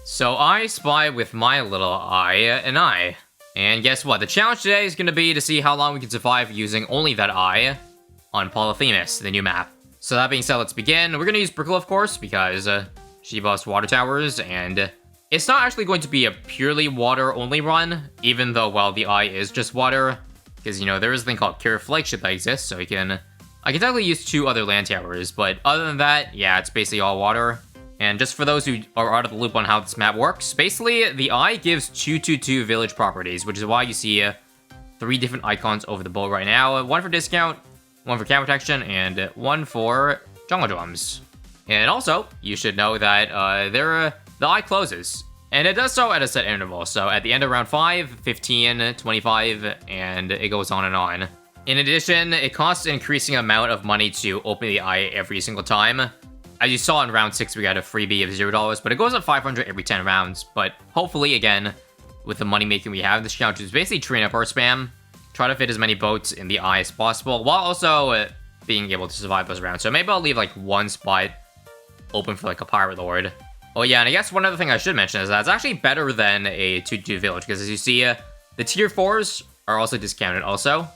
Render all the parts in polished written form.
So I spy with my little eye an eye. And guess what? The challenge today is going to be to see how long we can survive using only that eye on Polythemus, the new map. So that being said, let's begin. We're going to use Brickle, of course, because she buffs water towers, and it's not actually going to be a purely water-only run, even though, well, the eye is just water. Because, you know, there is a thing called Cure Flagship that exists, so I can technically use 2 other land towers. But other than that, yeah, it's basically all water. And just for those who are out of the loop on how this map works, basically, the eye gives 2/2 village properties, which is why you see 3 different icons over the boat right now. 1 for discount, 1 for camp protection, and 1 for jungle drums. And also, you should know that the eye closes. And it does so at a set interval, so at the end of round 5, 15, 25, and it goes on and on. In addition, it costs an increasing amount of money to open the eye every single time. As you saw in round 6, we got a freebie of $0, but it goes up 500 every 10 rounds. But hopefully, again, with the money making we have in this challenge, is basically train up our spam, try to fit as many boats in the eye as possible, while also being able to survive those rounds. So maybe I'll leave like 1 spot open for like a pirate lord. Oh yeah, and I guess one other thing I should mention is that it's actually better than a 2/2 village, because as you see, the tier 4s are also discounted also.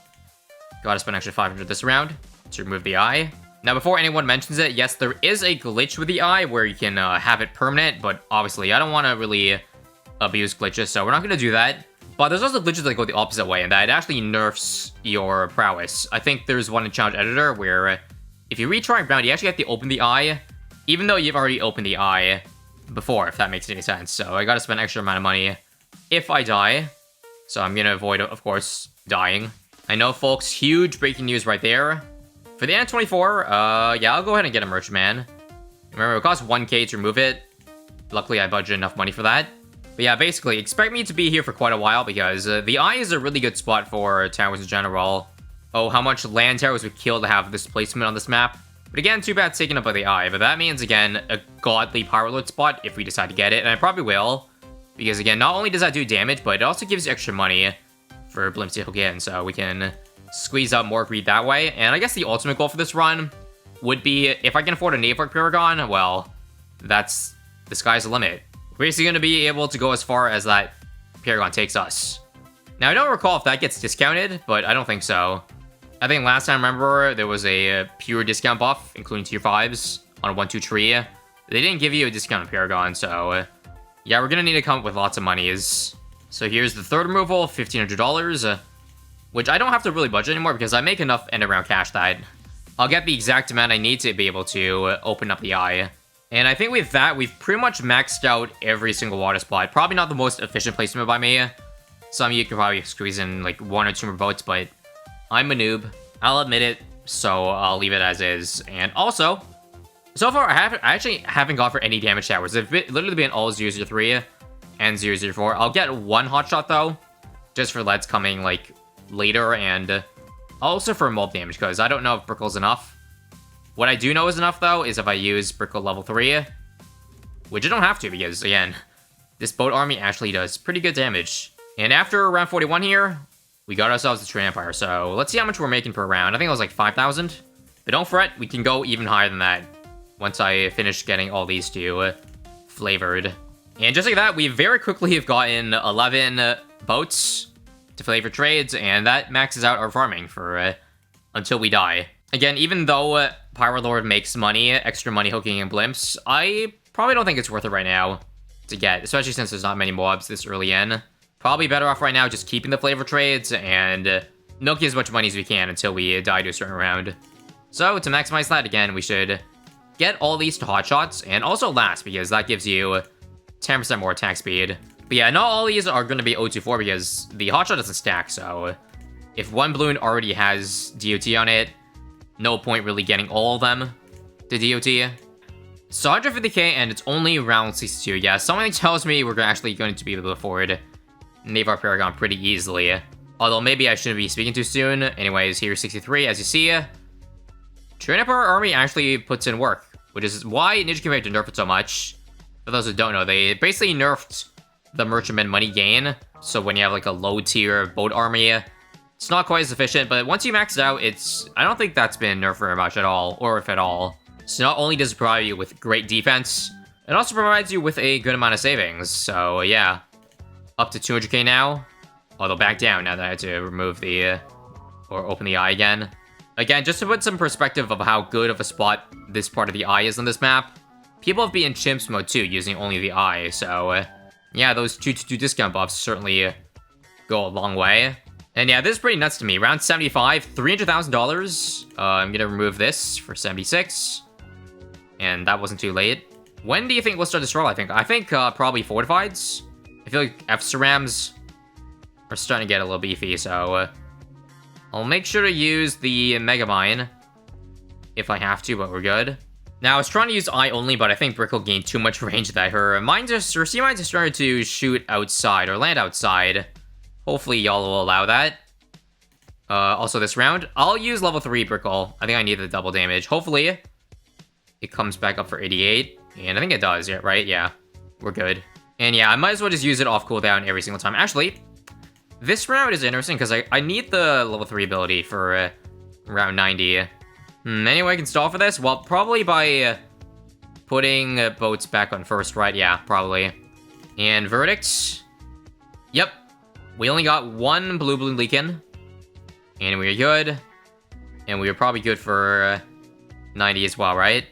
Gotta spend extra 500 this round to remove the eye. Now, before anyone mentions it, yes, there is a glitch with the eye where you can have it permanent, but obviously I don't want to really abuse glitches, so we're not going to do that. But there's also glitches that go the opposite way, and that it actually nerfs your prowess. I think there's one in Challenge Editor where if you retry round, you actually have to open the eye, even though you've already opened the eye before, if that makes any sense. So I got to spend an extra amount of money if I die. So I'm going to avoid, of course, dying. I know, folks, huge breaking news right there. For the N24, yeah, I'll go ahead and get a Merchman. Remember, it costs 1k to remove it. Luckily, I budgeted enough money for that. But yeah, basically, expect me to be here for quite a while, because the eye is a really good spot for towers in general. Oh, how much land towers would kill to have this placement on this map. But again, too bad it's taken up by the eye. But that means, again, a godly pirate lord spot if we decide to get it. And I probably will. Because, again, not only does that do damage, but it also gives you extra money for Bloons TD again. So we can squeeze out more greed that way. And I guess the ultimate goal for this run would be, if I can afford a Navarch Paragon, well, that's the sky's the limit. We're basically going to be able to go as far as that Paragon takes us. Now, I don't recall if that gets discounted, but I don't think so. I think last time, remember, there was a pure discount buff, including tier 5s, on a 1/2 tree. They didn't give you a discount on Paragon, so yeah, we're going to need to come up with lots of monies. So here's the third removal, $1,500. Which I don't have to really budget anymore, because I make enough end-around cash that I'll get the exact amount I need to be able to open up the eye. And I think with that, we've pretty much maxed out every single water spot. Probably not the most efficient placement by me. Some of you can probably squeeze in like 1 or 2 more boats, but I'm a noob. I'll admit it, so I'll leave it as is. And also, so far, I actually haven't gone for any damage towers. They've literally been all 003 and 004. I'll get 1 hotshot, though, just for leads coming, like, later, and also for mob damage, because I don't know if Brickle's enough. What I do know is enough, though, is if I use Brickle level 3, which I don't have to, because, again, this boat army actually does pretty good damage. And after round 41 here, we got ourselves the Train Empire, so let's see how much we're making per round. I think it was like 5,000, but don't fret, we can go even higher than that once I finish getting all these two flavored. And just like that, we very quickly have gotten 11 boats to flavor trades, and that maxes out our farming for until we die. Again, even though Pirate Lord makes money, extra money hooking in blimps, I probably don't think it's worth it right now to get, especially since there's not many mobs this early in. Probably better off right now just keeping the flavor trades and milking as much money as we can until we die to a certain round. So to maximize that, again, we should get all these to hotshots, and also last, because that gives you 10% more attack speed. But yeah, not all these are going to be 024 because the hotshot doesn't stack, so if one balloon already has DOT on it, no point really getting all of them to DOT. So 150k, and it's only round 62. Yeah, something tells me we're actually going to be able to afford Navarch Paragon pretty easily. Although maybe I shouldn't be speaking too soon. Anyways, here's 63, as you see. Train Up Our Army actually puts in work, which is why Ninja Commander nerfed it so much. For those who don't know, they basically nerfed the merchantman money gain. So when you have like a low tier boat army, it's not quite as efficient, but once you max it out, I don't think that's been nerfed very much at all, or if at all. So not only does it provide you with great defense, It also provides you with a good amount of savings, so yeah. Up to 200k now. Although back down now that I had to remove the, or open the eye again. Again, just to put some perspective of how good of a spot this part of the eye is on this map, people have been in chimps mode too, using only the eye, so yeah, those 2-2 discount buffs certainly go a long way. And yeah, this is pretty nuts to me. Round 75, $300,000. I'm gonna remove this for 76. And that wasn't too late. When do you think we'll start to struggle, I think probably Fortifieds. I feel like F-Cerams are starting to get a little beefy, so I'll make sure to use the Mega Mine if I have to, but we're good. Now, I was trying to use eye only, but I think Brick will gain too much range that her sea mines are starting to shoot outside or land outside. Hopefully, y'all will allow that. Also, this round, I'll use level 3 Brickle. I think I need the double damage. Hopefully, it comes back up for 88. And I think it does, yeah, right? Yeah, we're good. And yeah, I might as well just use it off cooldown every single time. Actually, this round is interesting because I need the level 3 ability for round 90. Any way I can stall for this? Well, probably by putting boats back on first, right? Yeah, probably. And verdicts. Yep. We only got one blue balloon leaking. And we're good. And we were probably good for 90 as well, right?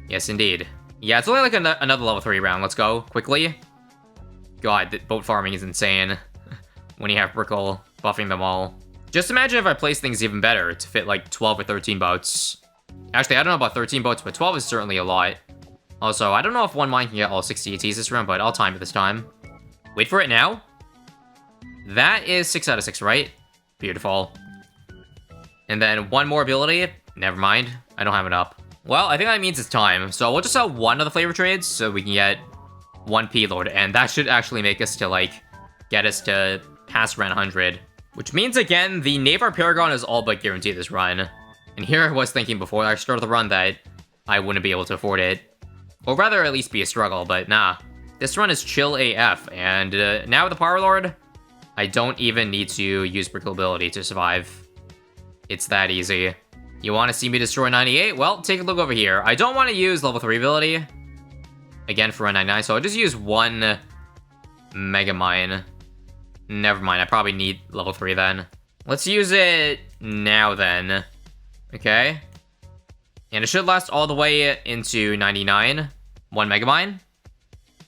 Yes, indeed. Yeah, it's only like another level 3 round. Let's go, quickly. God, boat farming is insane. When you have Brickle buffing them all. Just imagine if I place things even better to fit like 12 or 13 boats. Actually, I don't know about 13 boats, but 12 is certainly a lot. Also, I don't know if one mine can get all 60 ATs this round, but I'll time it this time. Wait for it now. That is 6 out of 6, right? Beautiful. And then one more ability. Never mind. I don't have it up. Well, I think that means it's time. So we'll just sell one of the flavor trades so we can get one P-Lord. And that should actually make us to, like, get us to pass around 100. Which means, again, the Navarch Paragon is all but guaranteed this run. And here I was thinking before I started the run that I wouldn't be able to afford it. Or rather, at least be a struggle, but nah. This run is chill AF, and now with the Power Lord, I don't even need to use Brickle ability to survive. It's that easy. You want to see me destroy 98? Well, take a look over here. I don't want to use level 3 ability. Again, for run 99, so I'll just use one Mega Mine. Never mind, I probably need level 3 then. Let's use it now then. Okay. And it should last all the way into 99. One Mega Mine.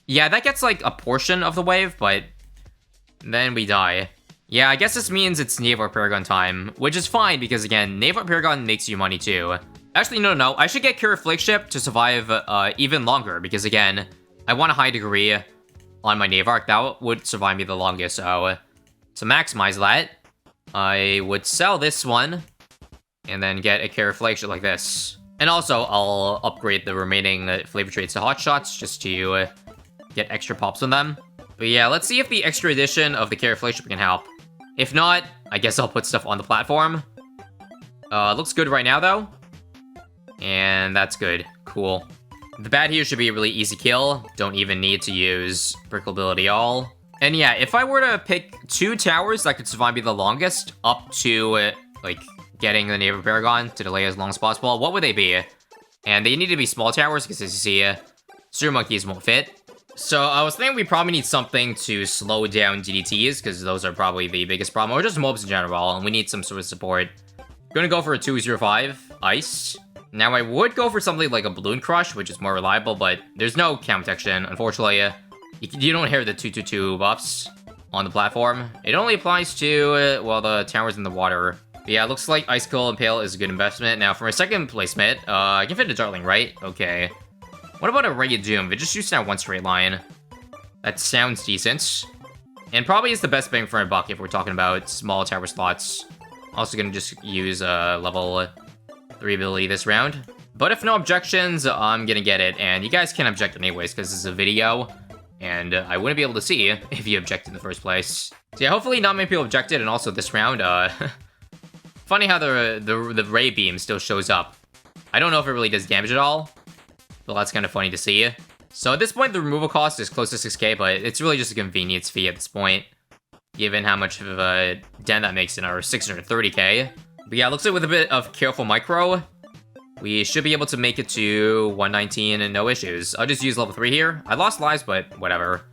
Yeah, that gets like a portion of the wave, but then we die. Yeah, I guess this means it's Navarch Paragon time, which is fine because again, Navarch Paragon makes you money too. Actually, no, I should get Cure Flagship to survive even longer because again, I want a high degree on my Navarch. That would survive me the longest, so to maximize that, I would sell this one and then get a Cure Flagship like this. And also, I'll upgrade the remaining flavor trades to hot shots just to get extra pops on them. But yeah, let's see if the extra edition of the Cure Flagship can help. If not, I guess I'll put stuff on the platform. Looks good right now, though. And that's good. Cool. The bat here should be a really easy kill. Don't even need to use Brickle ability all. And yeah, if I were to pick 2 towers that could survive me the longest, up to, like, getting the Navarch Paragon to delay as long as possible, what would they be? And they need to be small towers, because as you see, Sewer Monkeys won't fit. So I was thinking we probably need something to slow down DDTs, because those are probably the biggest problem, or just mobs in general, and we need some sort of support. Gonna go for a 205 Ice. Now I would go for something like a Balloon Crush, which is more reliable, but there's no cam protection. Unfortunately, you don't hear the 222 buffs on the platform. It only applies to, well, the towers in the water. But yeah, it looks like Icicle Impale is a good investment. Now for my second placement, I can fit a Dartling, right? Okay. What about a Ray of Doom? It just shoots down one straight line. That sounds decent. And probably is the best bang for my buck if we're talking about small tower slots. Also gonna just use level 3 ability this round. But if no objections, I'm gonna get it. And you guys can't object anyways, because this is a video. And I wouldn't be able to see if you objected in the first place. So yeah, hopefully not many people objected. And also this round, funny how the Ray Beam still shows up. I don't know if it really does damage at all. Well, that's kind of funny to see. So at this point, the removal cost is close to 6k, but it's really just a convenience fee at this point, given how much of a dent that makes in our 630k. But yeah, it looks like with a bit of careful micro, We should be able to make it to 119 and no issues. I'll just use level 3 here. I lost lives, but whatever.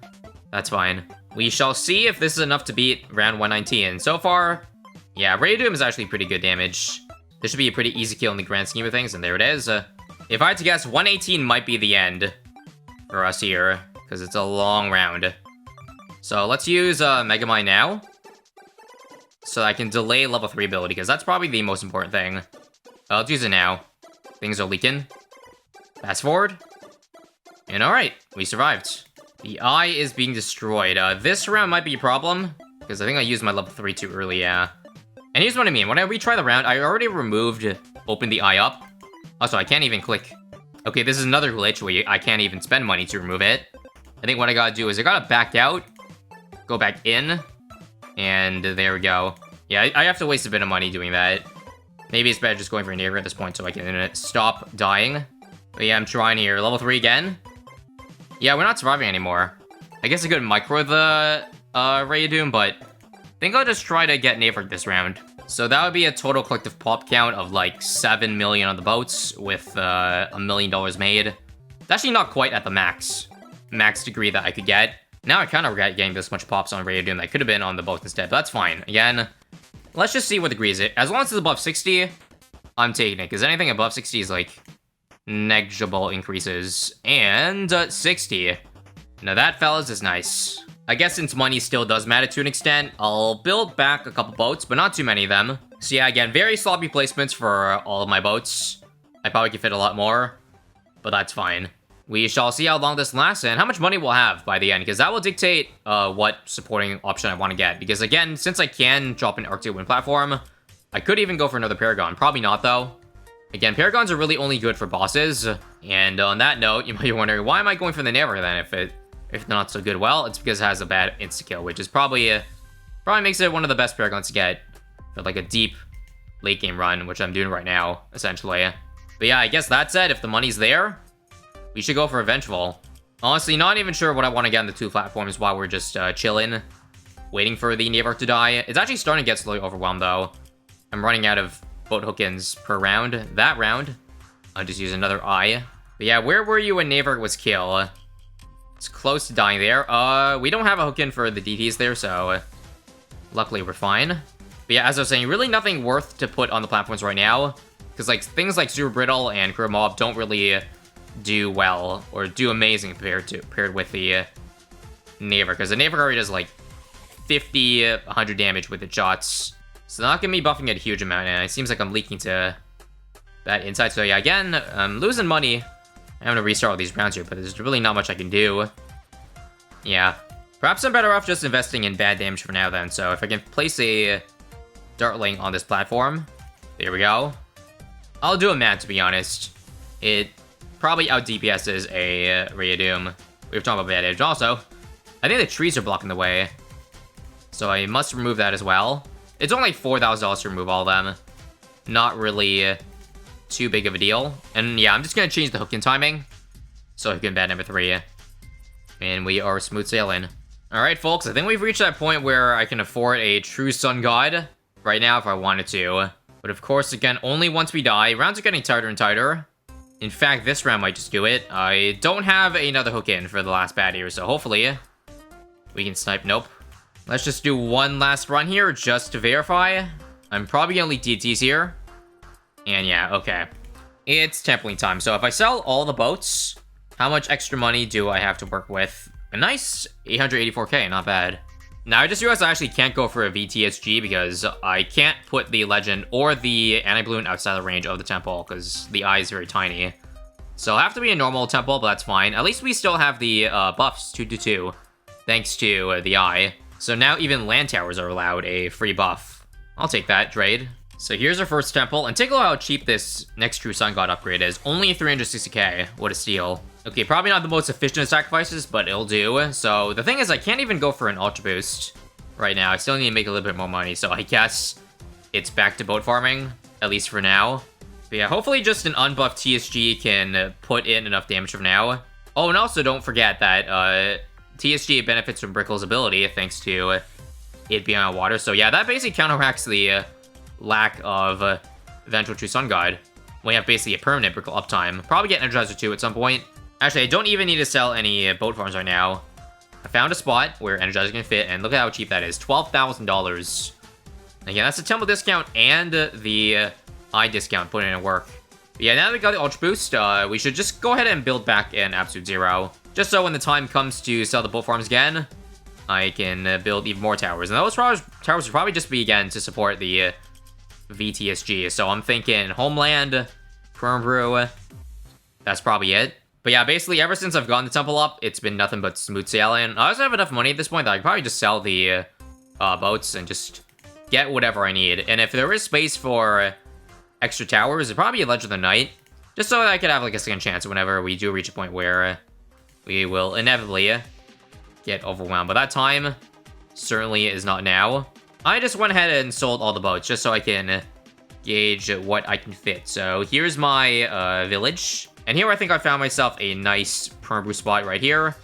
That's fine. We shall see if this is enough to beat round 119. So far, yeah, Radium is actually pretty good damage. This should be a pretty easy kill in the grand scheme of things, and there it is. If I had to guess, 118 might be the end for us here, because it's a long round. So let's use Mega Mine now, so I can delay level 3 ability, because that's probably the most important thing. Let's use it now. Things are leaking. Fast forward. And alright, we survived. The eye is being destroyed. This round might be a problem, because I think I used my level 3 too early, yeah. And here's what I mean. When I retry the round, I already opened the eye up. Also, I can't even click. Okay, this is another glitch where I can't even spend money to remove it. I think what I gotta do is I gotta back out, go back in, and there we go. Yeah, I have to waste a bit of money doing that. Maybe it's better just going for a neighbor at this point so I can stop dying. But yeah, I'm trying here. Level 3 again. Yeah, we're not surviving anymore. I guess I could micro the Ray of Doom, but I think I'll just try to get Navarch this round. So that would be a total collective pop count of like 7 million on the boats with $1 million made. It's actually not quite at the max degree that I could get. Now I kind of regret getting this much pops on Ray of Doom that could have been on the boats instead, but that's fine. Again, let's just see what degree is it. As long as it's above 60, I'm taking it, because anything above 60 is like negligible increases. And 60. Now that, fellas, is nice. I guess since money still does matter to an extent, I'll build back a couple boats, but not too many of them. So yeah, again, very sloppy placements for all of my boats. I probably could fit a lot more, but that's fine. We shall see how long this lasts and how much money we'll have by the end, because that will dictate what supporting option I want to get. Because again, since I can drop an Arctic Wind platform, I could even go for another Paragon. Probably not, though. Again, Paragons are really only good for bosses. And on that note, you might be wondering, why am I going for the Navarch then if not so good? Well, it's because it has a bad insta-kill, which is probably makes it one of the best Paragons to get for like a deep late game run, which I'm doing right now, essentially. But yeah, I guess that said, if the money's there, we should go for a Vengeful. Honestly, not even sure what I want to get on the two platforms while we're just chilling, waiting for the Navarch to die. It's actually starting to get slowly overwhelmed, though. I'm running out of boat hookins per round. That round, I'll just use another eye. But yeah, where were you when Navarch was killed? It's close to dying there. We don't have a hookin for the DTs there, so luckily we're fine. But yeah, as I was saying, really nothing worth to put on the platforms right now, because like things like Super Brittle and Career Mob don't really do well or do amazing paired with the Navarch, because the Navarch already does like 50, 100 damage with the shots. So not gonna be buffing it a huge amount, and it seems like I'm leaking to that inside. So yeah, again, I'm losing money. I'm gonna restart all these rounds here, but there's really not much I can do. Yeah. Perhaps I'm better off just investing in bad damage for now then. So if I can place a Dartling on this platform, there we go. I'll do a man, to be honest. It probably out DPS's a Ray of Doom. We were talking about bad damage also. I think the trees are blocking the way, so I must remove that as well. It's only $4,000 to remove all of them. Not really too big of a deal. And yeah, I'm just gonna change the hookin timing, so I can bad number 3. And we are smooth sailing. Alright, folks, I think we've reached that point where I can afford a true Sun God right now if I wanted to. But of course, again, only once we die. Rounds are getting tighter and tighter. In fact, this round might just do it. I don't have another hook in for the last bad here, so hopefully we can snipe. Nope. Let's just do one last run here just to verify. I'm probably gonna leak DTs here. And yeah, okay. It's templing time. So if I sell all the boats, how much extra money do I have to work with? A nice 884k, not bad. Now, I just realized I actually can't go for a VTSG because I can't put the Legend or the Anti-Bloon outside the range of the temple because the eye is very tiny. So I'll have to be a normal temple, but that's fine. At least we still have the buffs 2-2, thanks to the eye. So now even land towers are allowed a free buff. I'll take that, trade. So here's our first temple, and take a look how cheap this next True Sun God upgrade is. Only 360k, what a steal. Okay, probably not the most efficient of sacrifices, but it'll do. So the thing is, I can't even go for an Ultra Boost right now. I still need to make a little bit more money, so I guess it's back to boat farming, at least for now. But yeah, hopefully just an unbuffed TSG can put in enough damage for now. Oh, and also don't forget that TSG benefits from Brickle's ability, thanks to it being on water. So yeah, that basically counteracts the lack of eventual True Sun God. We have basically a permanent Brickle uptime. Probably get Energizer 2 at some point. Actually, I don't even need to sell any boat farms right now. I found a spot where Energizer can fit, and look at how cheap that is. $12,000. Again, that's the Temple discount and the I discount put in work. But yeah, now that we got the Ultra Boost, we should just go ahead and build back an Absolute Zero. Just so when the time comes to sell the boat farms again, I can build even more towers. And those towers would probably just be, again, to support the VTSG. So I'm thinking Homeland, Permbrew, that's probably it. But yeah, basically, ever since I've gotten the temple up, it's been nothing but smooth sailing. I also have enough money at this point that I could probably just sell the boats and just get whatever I need. And if there is space for extra towers, it'd probably be a Legend of the Night. Just so that I could have, like, a second chance whenever we do reach a point where we will inevitably get overwhelmed. But that time certainly is not now. I just went ahead and sold all the boats just so I can gauge what I can fit. So here's my village. And here I think I found myself a nice Permbrew spot right here.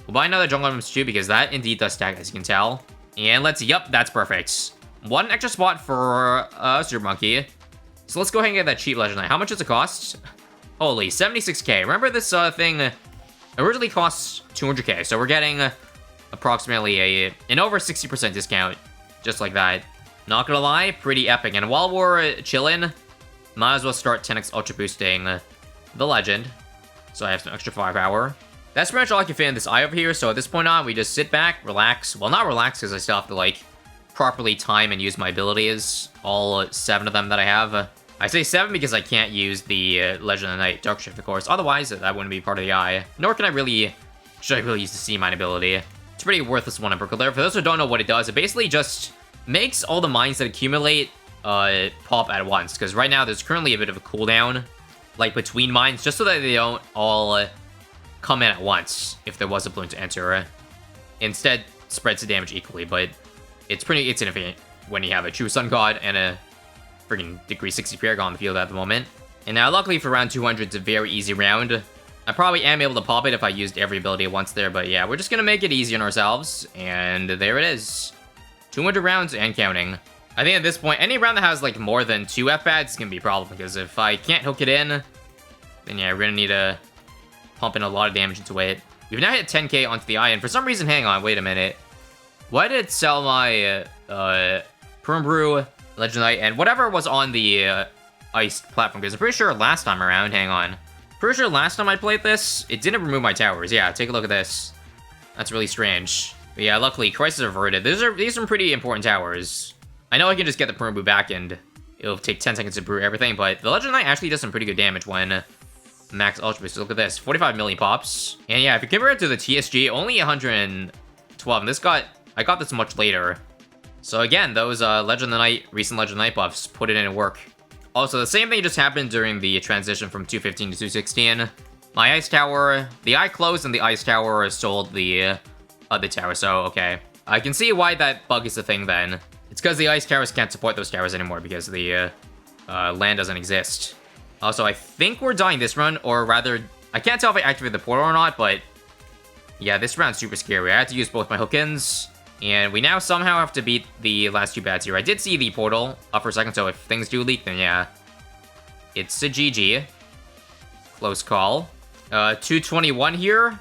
We'll buy another Jungle Items too, because that indeed does stack, as you can tell. And let's, yup, that's perfect. One extra spot for Super Monkey. So let's go ahead and get that cheap Legendary. How much does it cost? Holy, 76k. Remember this thing originally costs 200k, so we're getting approximately an over 60% discount, just like that. Not gonna lie, pretty epic. And while we're chilling, might as well start 10x Ultra Boosting the Legend, so I have some extra firepower. That's pretty much all I can fit in this eye over here, so at this point on, we just sit back, relax. Well, not relax, because I still have to, like, properly time and use my abilities. All 7 of them that I have. I say 7 because I can't use the Legend of the Night Dark Shift, of course. Otherwise, that wouldn't be part of the eye. Nor can I really... should I really use the Sea Mine ability. It's a pretty worthless one in Brickle there. For those who don't know what it does, it basically just makes all the mines that accumulate pop at once. Because right now, there's currently a bit of a cooldown, like, between mines, just so that they don't all come in at once if there was a balloon to enter. Instead, spreads the damage equally, but it's pretty insignificant when you have a true Sun God and a freaking degree 60 Paragon on the field at the moment. And now, luckily for round 200, it's a very easy round. I probably am able to pop it if I used every ability at once there, but yeah, we're just gonna make it easy on ourselves, and there it is. 200 rounds and counting. I think at this point, any round that has, like, more than 2 F-Pads is gonna be a problem, because if I can't hook it in, then yeah, we're gonna need to pump in a lot of damage into it. We've now hit 10k onto the eye, and for some reason, hang on, wait a minute. Why did it sell my, Permbrew, Legendite, and whatever was on the, iced platform? Because I'm pretty sure last time around, hang on. Pretty sure last time I played this, it didn't remove my towers. Yeah, take a look at this. That's really strange. But yeah, luckily, crisis averted. These are some pretty important towers. I know I can just get the Permbrew back and it'll take 10 seconds to brew everything, but the Legend Knight actually does some pretty good damage when max Ultra Boost. So look at this, 45 million pops. And yeah, if you compare it to the TSG, only 112. And I got this much later. So again, those Legend of the Night, recent Legend of the Night buffs put it in work. Also, the same thing just happened during the transition from 215 to 216. My Ice Tower, the eye closed and the Ice Tower sold the other tower, so okay. I can see why that bug is a thing then. It's because the Ice Towers can't support those towers anymore because the land doesn't exist. Also, I think we're dying this run, or rather, I can't tell if I activated the portal or not, but yeah, this round's super scary. I had to use both my hook-ins, and we now somehow have to beat the last 2 bats here. I did see the portal up for a second, so if things do leak, then yeah. It's a GG. Close call. 221 here.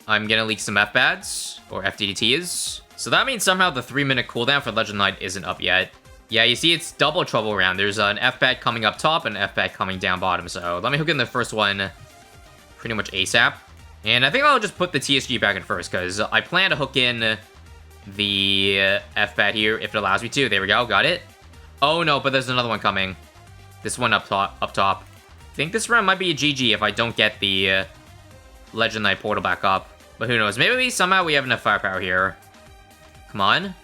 I'm gonna leak some F-Bats, or FDDTs. So that means somehow the 3-minute cooldown for Legend Knight isn't up yet. Yeah, you see, it's double trouble round. There's an F-Bat coming up top and an F-Bat coming down bottom. So let me hook in the first one pretty much ASAP. And I think I'll just put the TSG back in first, because I plan to hook in the F-Bat here if it allows me to. There we go, got it. Oh no, but there's another one coming. This one up top. I think this round might be a GG if I don't get the Legend Knight portal back up. But who knows, maybe somehow we have enough firepower here. Come on.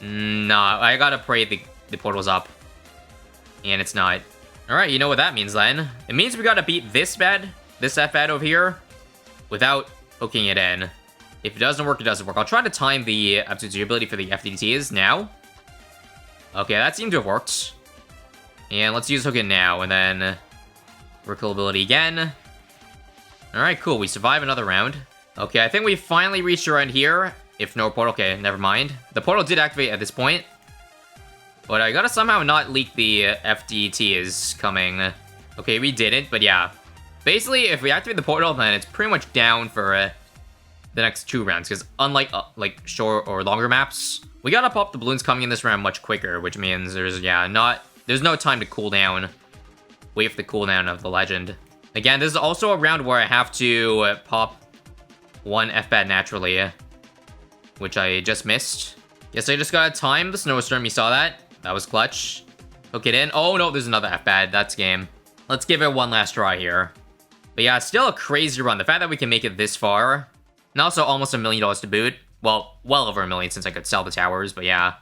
Nah, I gotta pray the portal's up. And it's not. Alright, you know what that means then. It means we gotta beat this F-Bat over here, without hooking it in. If it doesn't work, it doesn't work. I'll try to time the Absolute Zero ability for the FDDTs now. Okay, that seemed to have worked. And let's use hook in now, and then Recall ability again. Alright, cool. We survive another round. Okay, I think we finally reached around here. If no portal, okay, never mind. The portal did activate at this point. But I gotta somehow not leak the FDT is coming. Okay, we didn't, but yeah. Basically, if we activate the portal, then it's pretty much down for the next 2 rounds. Because unlike like short or longer maps, we gotta pop the balloons coming in this round much quicker, which means there's no time to cool down. Wait for the cooldown of the legend. Again, this is also a round where I have to pop 1 FBAT naturally, which I just missed. Guess I just gotta time the snowstorm. You saw that? That was clutch. Hook it in. Oh no, there's another FBAT. That's game. Let's give it one last try here. But yeah, it's still a crazy run. The fact that we can make it this far, and also almost $1 million to boot. Well over $1 million since I could sell the towers, but yeah.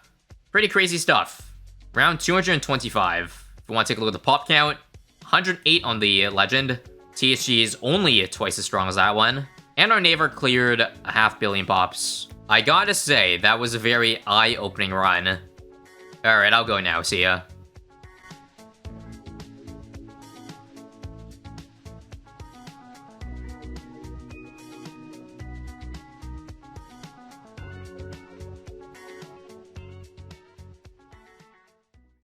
Pretty crazy stuff. Round 225. If you want to take a look at the pop count, 108 on the legend. TSG is only twice as strong as that one. And our Navarch cleared 500 million pops. I gotta say, that was a very eye-opening run. Alright, I'll go now. See ya.